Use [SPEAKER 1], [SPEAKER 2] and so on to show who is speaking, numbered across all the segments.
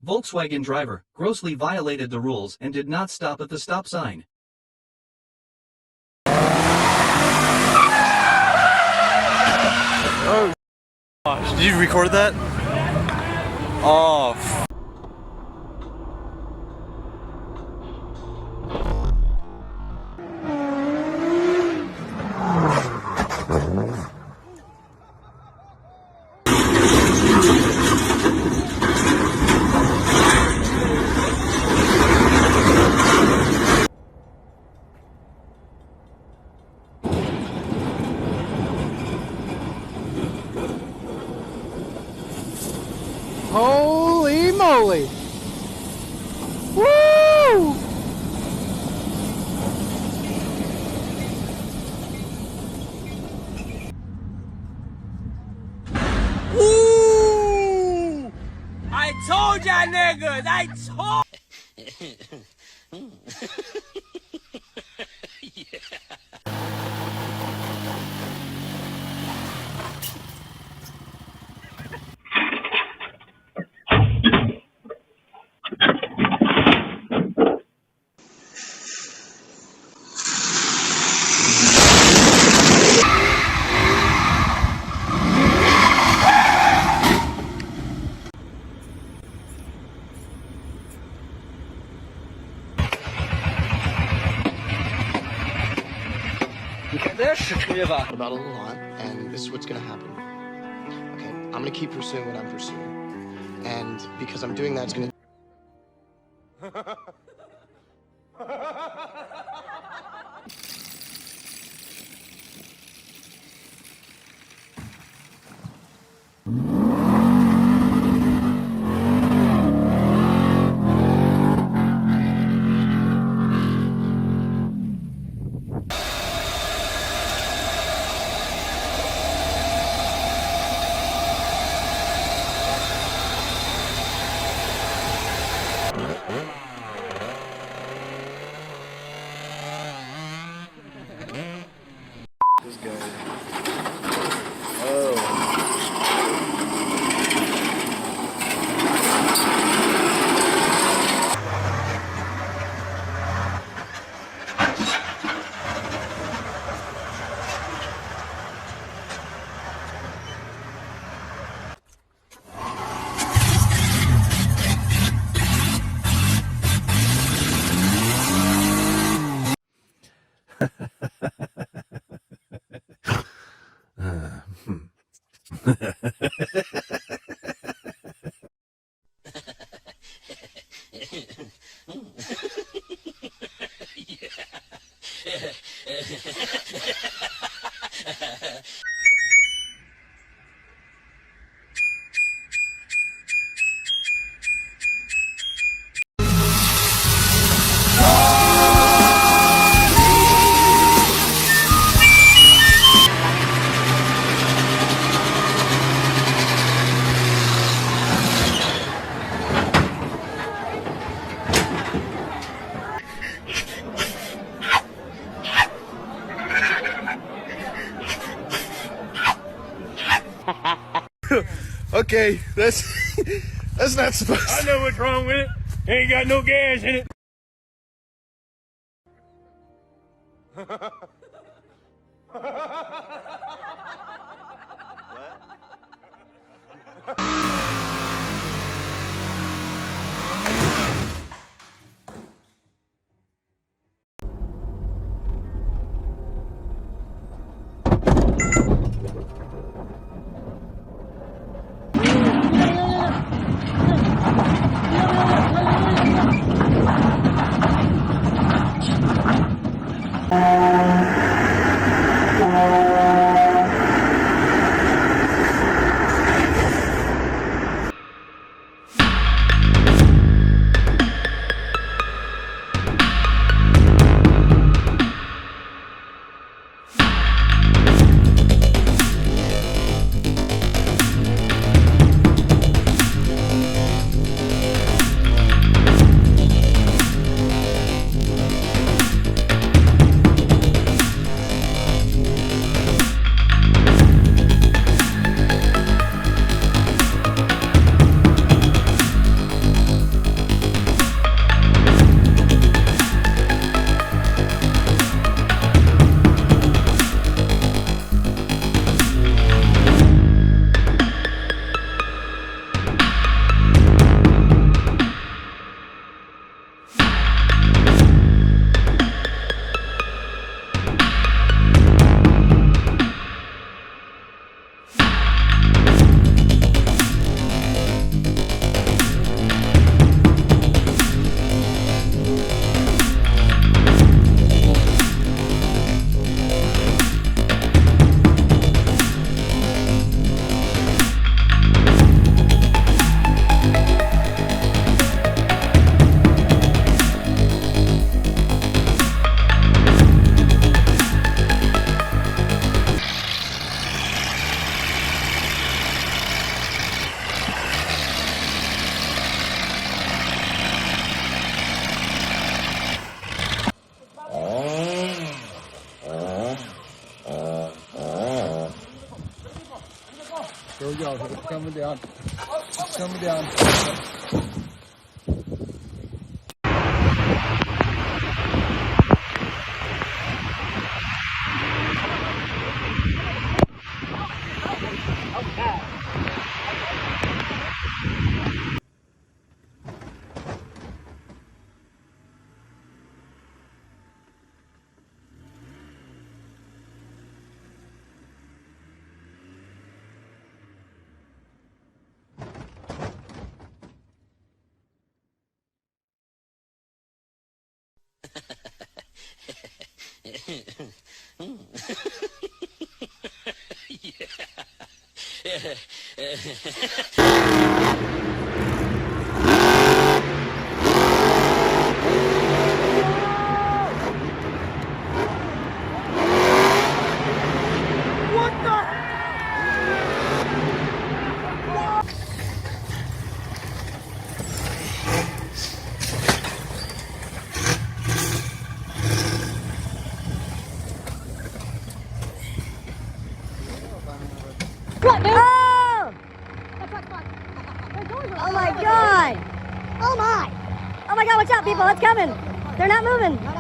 [SPEAKER 1] Volkswagen driver grossly violated the rules and did not stop at the stop sign.
[SPEAKER 2] Oh gosh, did you record that? Oh.
[SPEAKER 3] Holy moly! Woo!
[SPEAKER 4] Ooh! I told y'all niggas! I told...
[SPEAKER 5] About a lot, and this is what's gonna happen. Okay, I'm gonna keep pursuing what I'm pursuing, and because I'm doing that, it's gonna.
[SPEAKER 2] This guy. Oh. Okay, that's not supposed to.
[SPEAKER 4] I know what's wrong with it. Ain't got no gas in it.
[SPEAKER 3] Here we go. It's coming down. It's coming down.
[SPEAKER 6] What, dude? Oh! Oh my god! Oh my! Oh my god, watch out, people, it's coming! They're not moving! No.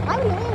[SPEAKER 6] Why would you leave?